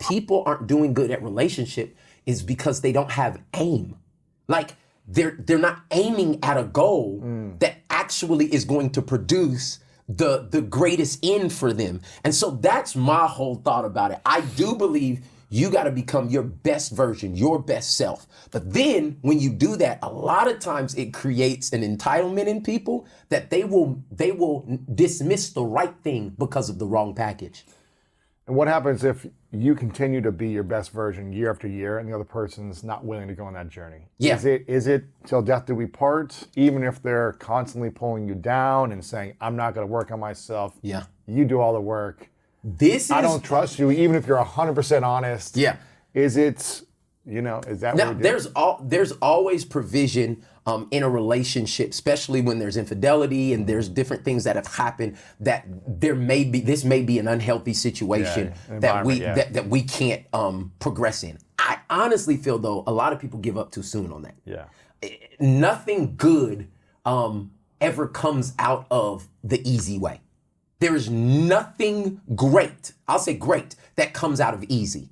people aren't doing good at relationship is because they don't have aim. Like they're not aiming at a goal that actually is going to produce the greatest end for them. And so that's my whole thought about it. I do believe you got to become your best version, your best self. But then when you do that, a lot of times it creates an entitlement in people that they will dismiss the right thing because of the wrong package. And what happens if you continue to be your best version year after year and the other person's not willing to go on that journey? Yeah. Is it till death do we part, even if they're constantly pulling you down and saying, I'm not going to work on myself. Yeah. You do all the work. I don't trust you, even if you're 100% honest. Yeah. Is it, is that now, what we do? there's always provision in a relationship, especially when there's infidelity and there's different things that have happened that this may be an unhealthy situation that we can't progress in. I honestly feel though a lot of people give up too soon on that. Yeah. Nothing good ever comes out of the easy way. There is nothing great, I'll say great, that comes out of easy.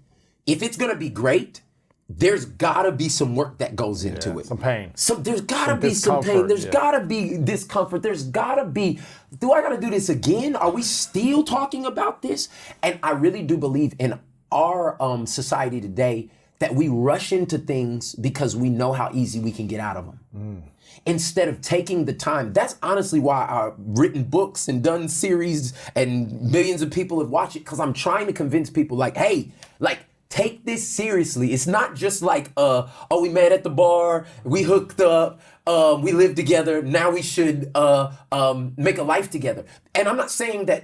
If it's gonna be great, there's gotta be some work that goes into it. Some pain. There's gotta be some pain. There's gotta be discomfort. There's gotta be, do I gotta do this again? Are we still talking about this? And I really do believe in our society today that we rush into things because we know how easy we can get out of them. Instead of taking the time. That's honestly why I've written books and done series and millions of people have watched it, because I'm trying to convince people like, hey, like, take this seriously. It's not just like, we met at the bar, we hooked up, we lived together, now we should make a life together. And I'm not saying that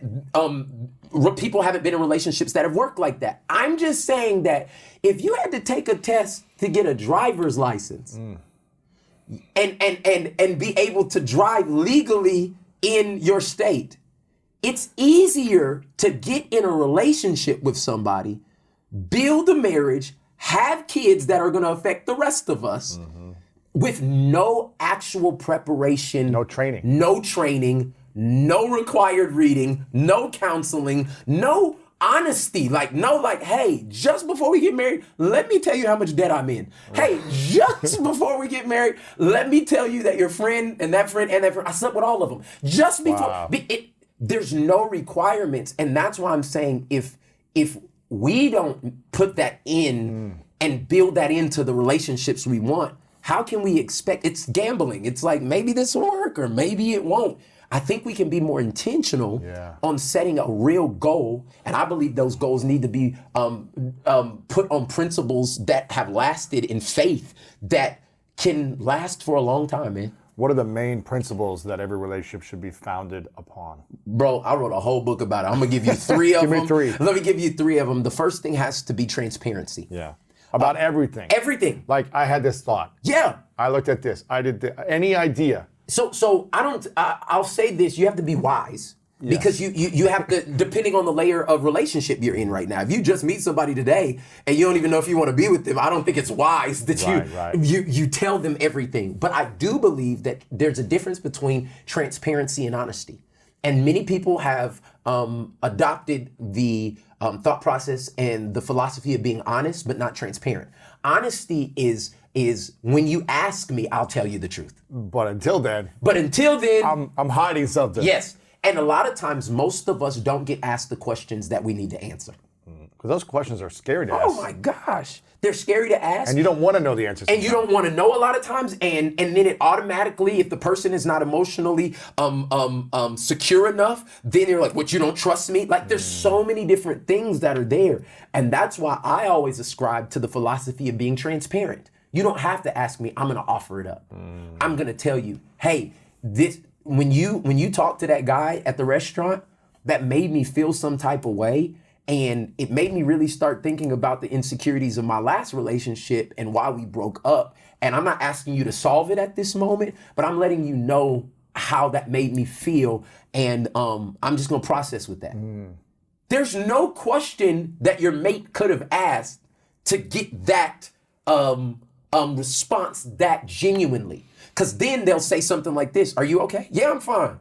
people haven't been in relationships that have worked like that. I'm just saying that if you had to take a test to get a driver's license, and be able to drive legally in your state, it's easier to get in a relationship with somebody, build a marriage, have kids that are going to affect the rest of us with no actual preparation, no training, no required reading, no counseling, no honesty, hey, just before we get married, let me tell you how much debt I'm in. Hey, just before we get married, let me tell you that your friend and that friend and that friend, I slept with all of them. Just before, there's no requirements. And that's why I'm saying if we don't put that in and build that into the relationships we want, how can we expect, it's gambling. It's like, maybe this will work or maybe it won't. I think we can be more intentional on setting a real goal, and I believe those goals need to be put on principles that have lasted in faith that can last for a long time, man. What are the main principles that every relationship should be founded upon? Bro, I wrote a whole book about it. I'm gonna give you three of them. Give me three. Let me give you three of them. The first thing has to be transparency. Yeah. About everything. Everything. Like, I had this thought. Yeah. I looked at this. I did this. Any idea. So I'll say this, you have to be wise. Yes. Because you have to, depending on the layer of relationship you're in right now. If you just meet somebody today and you don't even know if you want to be with them, I don't think it's wise that you tell them everything. But I do believe that there's a difference between transparency and honesty. And many people have adopted the thought process and the philosophy of being honest, but not transparent. Honesty is when you ask me, I'll tell you the truth. But until then, I'm hiding something. Yes. And a lot of times, most of us don't get asked the questions that we need to answer. Because those questions are scary to ask. Oh my gosh. They're scary to ask. And you don't want to know the answers. And you don't want to know a lot of times. And then it automatically, if the person is not emotionally secure enough, then they're like, what, you don't trust me? Like, there's so many different things that are there. And that's why I always ascribe to the philosophy of being transparent. You don't have to ask me, I'm going to offer it up. I'm going to tell you, hey, this, when you talk to that guy at the restaurant, that made me feel some type of way. And it made me really start thinking about the insecurities of my last relationship and why we broke up. And I'm not asking you to solve it at this moment, but I'm letting you know how that made me feel. And I'm just going to process with that. There's no question that your mate could have asked to get that response that genuinely. Because then they'll say something like this, are you okay? Yeah, I'm fine.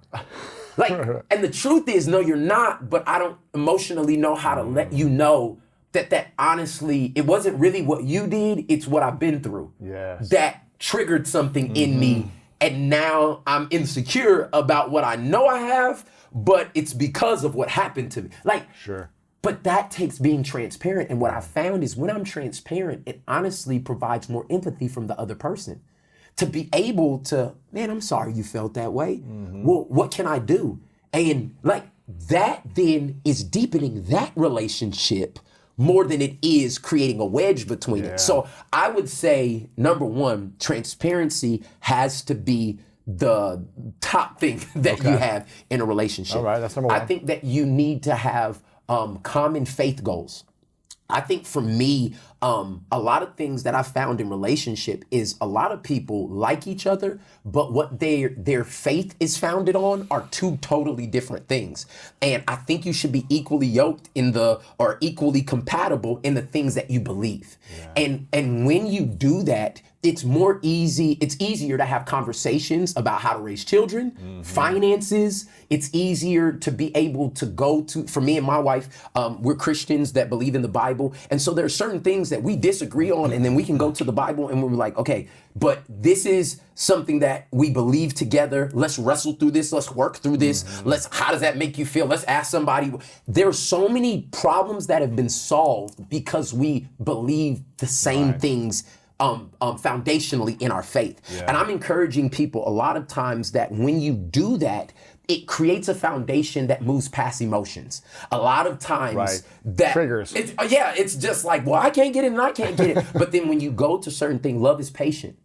Like, and the truth is, no, you're not, but I don't emotionally know how to let you know that honestly, it wasn't really what you did, it's what I've been through. Yes. That triggered something in me, and now I'm insecure about what I know I have, but it's because of what happened to me. Like, Sure. but that takes being transparent. And what I found is when I'm transparent, it honestly provides more empathy from the other person. To be able to, man, I'm sorry you felt that way. Well, what can I do? And like that then is deepening that relationship more than it is creating a wedge between it. So I would say, number one, transparency has to be the top thing that you have in a relationship. All right, that's number one. I think that you need to have common faith goals. I think for me, a lot of things that I found in relationship is a lot of people like each other, but what their faith is founded on are two totally different things. And I think you should be equally yoked or equally compatible in the things that you believe. And when you do that, it's easier to have conversations about how to raise children, finances. It's easier to be able to for me and my wife, we're Christians that believe in the Bible. And so there are certain things that we disagree on, and then we can go to the Bible and we're like, okay, but this is something that we believe together. Let's wrestle through this. Let's work through this. How does that make you feel? Let's ask somebody. There are so many problems that have been solved because we believe the same things foundationally in our faith. And I'm encouraging people a lot of times that when you do that, it creates a foundation that moves past emotions. A lot of times that triggers. It's just like, well, I can't get it and I can't get it. But then when you go to certain things, love is patient.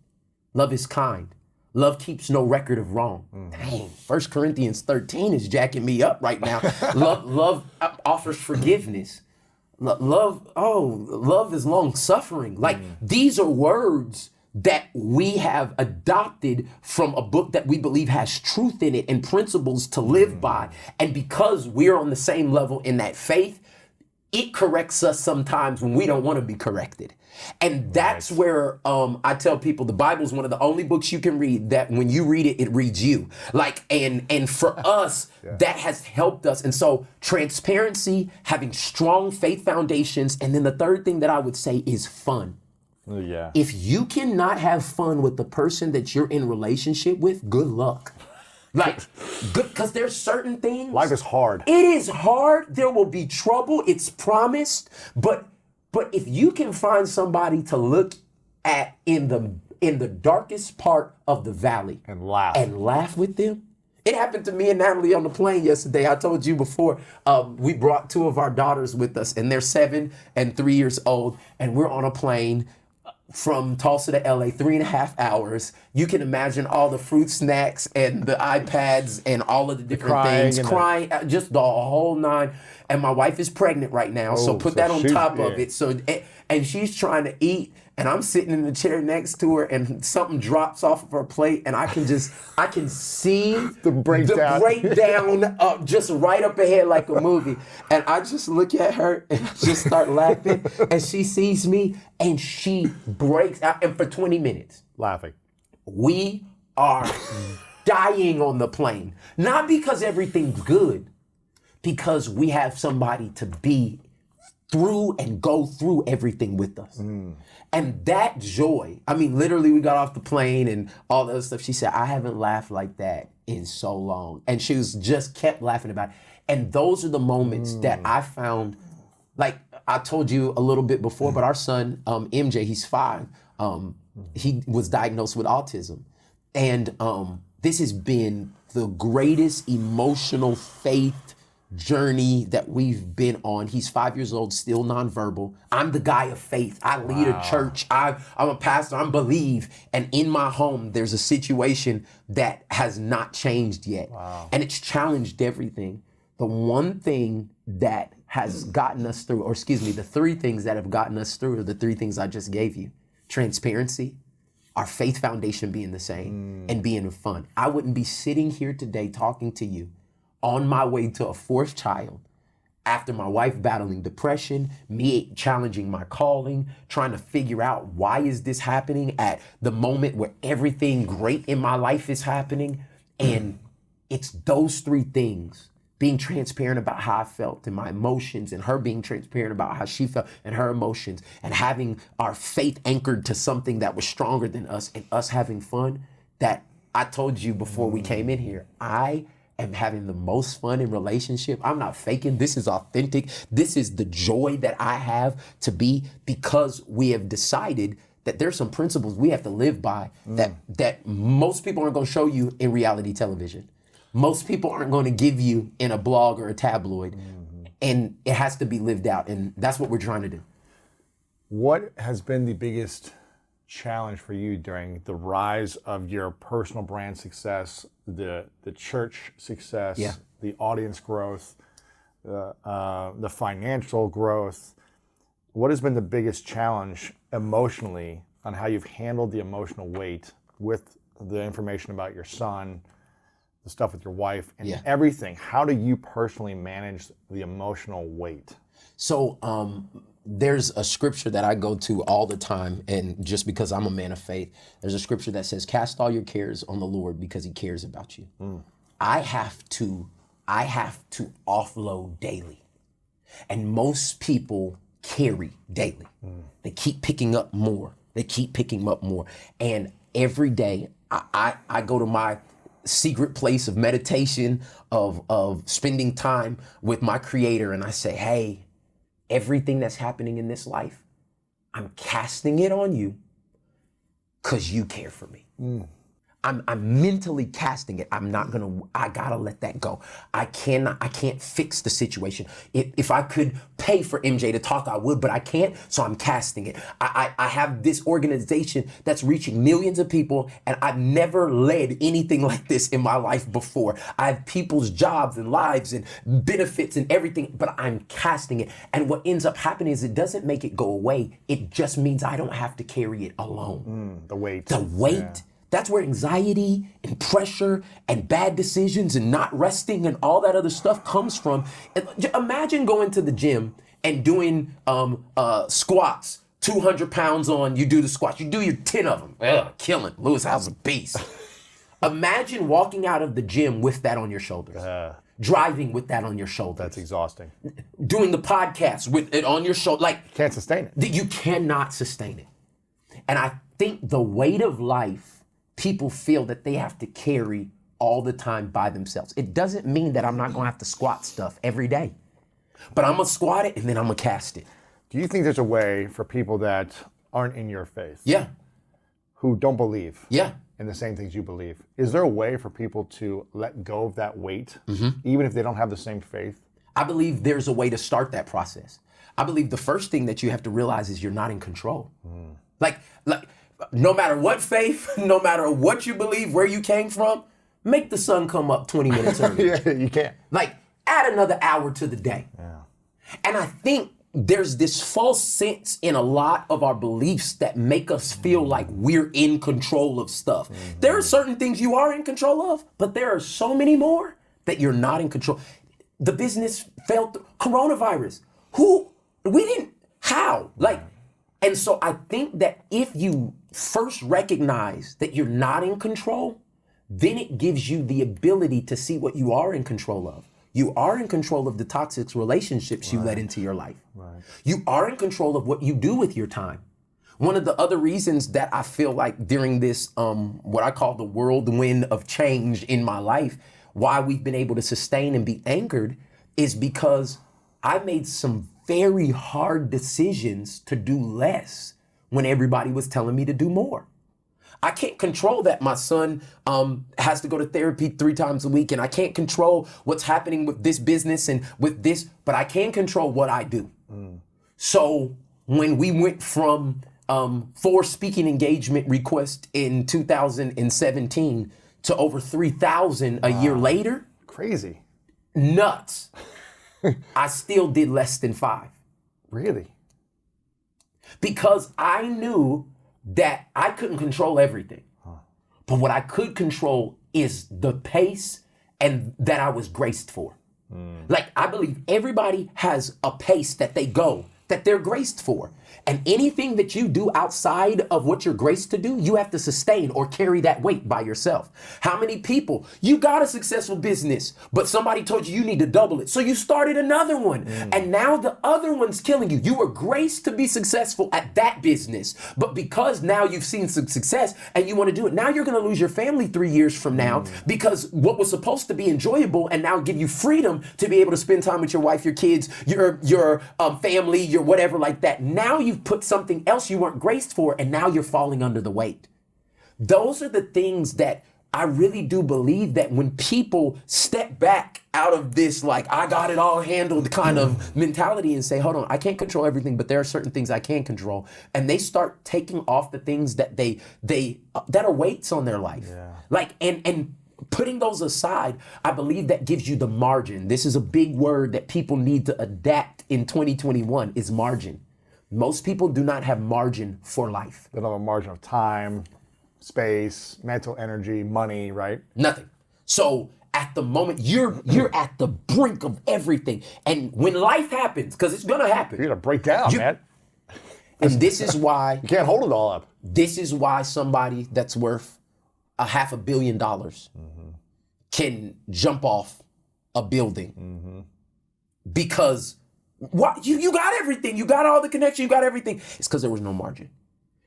Love is kind. Love keeps no record of wrong. Dang, 1 Corinthians 13 is jacking me up right now. Love offers forgiveness. Love is long suffering. Like these are words that we have adopted from a book that we believe has truth in it and principles to live by. And because we're on the same level in that faith, it corrects us sometimes when we don't want to be corrected. And that's where I tell people the Bible is one of the only books you can read that when you read it, it reads you. Like, and for us, that has helped us. And so transparency, having strong faith foundations. And then the third thing that I would say is fun. Yeah. If you cannot have fun with the person that you're in relationship with, good luck. Like, because there's certain things. Life is hard. It is hard. There will be trouble. It's promised. But if you can find somebody to look at in the darkest part of the valley And laugh with them. It happened to me and Natalie on the plane yesterday. I told you before, we brought two of our daughters with us, and they're 7 and 3 years old, and we're on a plane from Tulsa to LA, 3.5 hours. You can imagine all the fruit snacks and the iPads and all of the different things, crying, just the whole nine. And my wife is pregnant right now, so put that on top of it. So, and she's trying to eat, and I'm sitting in the chair next to her, and something drops off of her plate, and I can see the breakdown just right up ahead like a movie. And I just look at her and I just start laughing, and she sees me and she breaks out. And for 20 minutes, laughing. We are dying on the plane, not because everything's good, because we have somebody to be through and go through everything with us. And that joy, I mean, literally we got off the plane and all the other stuff. She said, I haven't laughed like that in so long. And she was just kept laughing about it. And those are the moments that I found, like I told you a little bit before, but our son, MJ, he's 5. He was diagnosed with autism. And this has been the greatest emotional faith journey that we've been on. He's 5 years old, still nonverbal. I'm the guy of faith. I lead a church. I'm a pastor. I believe. And in my home, there's a situation that has not changed yet. And it's challenged everything. The one thing that has gotten us through, or excuse me, the 3 things that have gotten us through are the 3 things I just gave you. Transparency, our faith foundation being the same, and being fun. I wouldn't be sitting here today talking to you on my way to a 4th child, after my wife battling depression, me challenging my calling, trying to figure out why is this happening at the moment where everything great in my life is happening. And it's those 3 things being transparent about how I felt and my emotions, and her being transparent about how she felt and her emotions, and having our faith anchored to something that was stronger than us, and us having fun. That I told you before we came in here, I am having the most fun in relationship. I'm not faking. This is authentic. This is the joy that I have to be, because we have decided that there's some principles we have to live by that most people aren't going to show you in reality television. Most people aren't going to give you in a blog or a tabloid. And it has to be lived out. And that's what we're trying to do. What has been the biggest challenge for you during the rise of your personal brand success, the church success, the audience growth, the financial growth? What has been the biggest challenge emotionally on how you've handled the emotional weight with the information about your son, the stuff with your wife, and everything? How do you personally manage the emotional weight? So there's a scripture that I go to all the time, and just because I'm a man of faith, there's a scripture that says, cast all your cares on the Lord because he cares about you. I have to offload daily. And most people carry daily. They keep picking up more. They keep picking up more. And every day I go to my secret place of meditation, of spending time with my creator, and I say, hey, everything that's happening in this life, I'm casting it on you because you care for me. I'm mentally casting it. I gotta let that go. I can't fix the situation. If I could pay for MJ to talk, I would, but I can't, so I'm casting it. I have this organization that's reaching millions of people, and I've never led anything like this in my life before. I have people's jobs and lives and benefits and everything, but I'm casting it. And what ends up happening is it doesn't make it go away. It just means I don't have to carry it alone. The weight. The weight. Yeah. That's where anxiety and pressure and bad decisions and not resting and all that other stuff comes from. Imagine going to the gym and doing squats, 200 pounds on, you do the squats, you do your 10 of them. Killing. Lewis Howes a beast. Imagine walking out of the gym with that on your shoulders. Driving with that on your shoulders. That's exhausting. Doing the podcast with it on your shoulder. Like, you can't sustain it. You cannot sustain it. And I think the weight of life, people feel that they have to carry all the time by themselves. It doesn't mean that I'm not gonna have to squat stuff every day, but I'm gonna squat it and then I'm gonna cast it. Do you think there's a way for people that aren't in your faith? Yeah. Who don't believe? Yeah. In the same things you believe? Is there a way for people to let go of that weight, even if they don't have the same faith? I believe there's a way to start that process. I believe the first thing that you have to realize is you're not in control. Like, no matter what faith, no matter what you believe, where you came from, make the sun come up 20 minutes early. Yeah, you can't. Like, add another hour to the day. Yeah. And I think there's this false sense in a lot of our beliefs that make us feel like we're in control of stuff. There are certain things you are in control of, but there are so many more that you're not in control. The business failed, coronavirus. How? And so I think that if you first recognize that you're not in control, then it gives you the ability to see what you are in control of. You are in control of the toxic relationships you let into your life. You are in control of what you do with your time. One of the other reasons that I feel like during this, what I call the whirlwind of change in my life, why we've been able to sustain and be anchored is because I made some very hard decisions to do less when everybody was telling me to do more. I can't control that my son has to go to therapy 3 times a week, and I can't control what's happening with this business and with this, but I can control what I do. So when we went from 4 speaking engagement requests in 2017 to over 3,000 a year later. Crazy. Nuts. I still did less than 5. Really? Because I knew that I couldn't control everything. But what I could control is the pace and that I was graced for. Like, I believe everybody has a pace that they go, that they're graced for. And anything that you do outside of what you're graced to do, you have to sustain or carry that weight by yourself. How many people, you got a successful business, but somebody told you need to double it. So you started another one. And now the other one's killing you. You were graced to be successful at that business. But because now you've seen some success and you want to do it, now you're going to lose your family 3 years from now because what was supposed to be enjoyable and now give you freedom to be able to spend time with your wife, your kids, your family, your whatever like that. Now you've put something else you weren't graced for, and now you're falling under the weight. Those are the things that I really do believe that when people step back out of this, like, I got it all handled kind of mentality and say, hold on, I can't control everything, but there are certain things I can control. And they start taking off the things that that are weights on their life. Yeah. Like, and putting those aside, I believe that gives you the margin. This is a big word that people need to adapt in 2021 is margin. Most people do not have margin for life. They don't have a margin of time, space, mental energy, money, right? Nothing. So at the moment, you're at the brink of everything. And when life happens, because it's gonna happen. You're gonna break down, man. And this is why you can't hold it all up. This is why somebody that's worth $500 million can jump off a building. Because what you got everything, you got all the connection, you got everything. It's because there was no margin.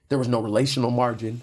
There was no relational margin.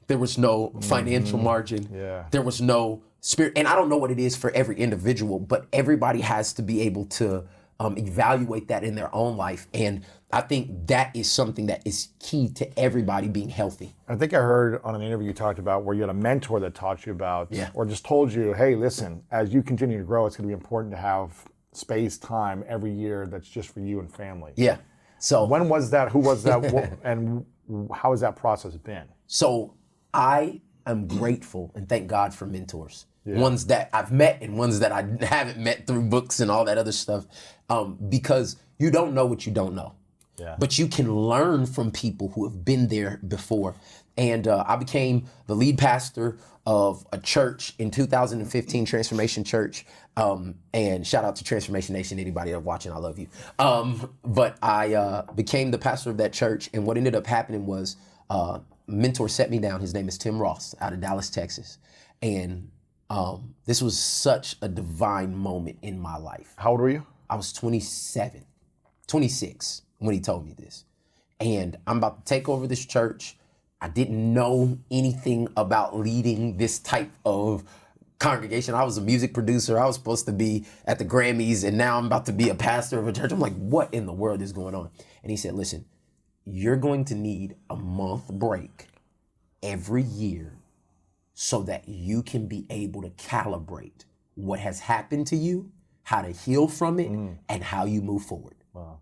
There was no financial margin. Yeah. There was no spirit. And I don't know what it is for every individual, but everybody has to be able to evaluate that in their own life. And I think that is something that is key to everybody being healthy. I think I heard on an interview you talked about where you had a mentor that taught you about, or just told you, hey, listen, as you continue to grow, it's going to be important to have space, time every year that's just for you and family. Yeah. So when was that? Who was that? And how has that process been? So I am grateful and thank God for mentors. Ones that I've met and ones that I haven't met through books and all that other stuff. Because you don't know what you don't know. But you can learn from people who have been there before. And I became the lead pastor of a church in 2015, Transformation Church. And shout out to Transformation Nation, anybody that's watching, I love you. But I became the pastor of that church. And what ended up happening was a mentor set me down. His name is Tim Ross out of Dallas, Texas. And this was such a divine moment in my life. How old were you? I was 26 when he told me this. And I'm about to take over this church. I didn't know anything about leading this type of congregation. I was a music producer. I was supposed to be at the Grammys, and now I'm about to be a pastor of a church. I'm like, what in the world is going on? And he said, listen, you're going to need a month break every year so that you can be able to calibrate what has happened to you, how to heal from it, and how you move forward. Wow.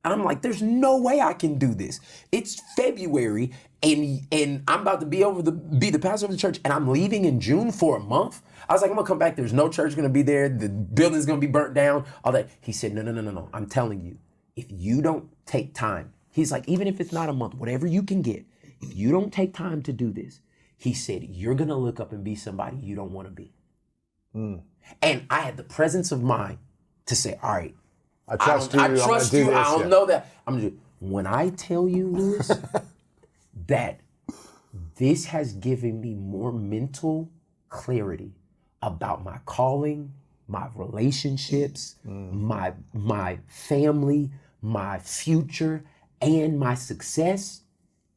I'm like, there's no way I can do this. It's February, and I'm about to be the pastor of the church, and I'm leaving in June for a month. I was like, I'm gonna come back. There's no church gonna be there. The building's gonna be burnt down. All that. He said, no. I'm telling you, if you don't take time, he's like, even if it's not a month, whatever you can get, if you don't take time to do this, he said, you're gonna look up and be somebody you don't want to be. And I had the presence of mind to say, all right, I trust you. I don't know that. I'm gonna do it. When I tell you, Lewis, that this has given me more mental clarity about my calling, my relationships, my family, my future, and my success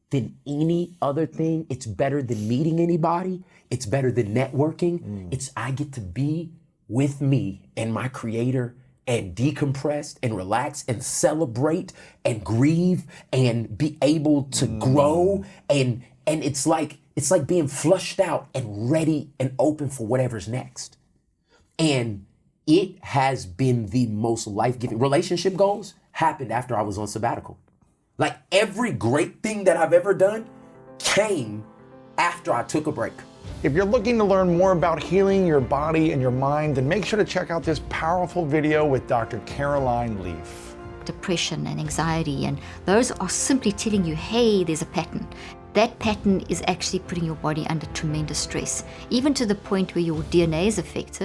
than any other thing. It's better than meeting anybody. It's better than networking. I get to be with me and my Creator and decompress and relax and celebrate and grieve and be able to grow. And it's like being flushed out and ready and open for whatever's next. And it has been the most life-giving. Relationship goals happened after I was on sabbatical. Like every great thing that I've ever done came after I took a break. If you're looking to learn more about healing your body and your mind, then make sure to check out this powerful video with Dr. Caroline Leaf. Depression and anxiety, and those are simply telling you, hey, there's a pattern. That pattern is actually putting your body under tremendous stress, even to the point where your DNA is affected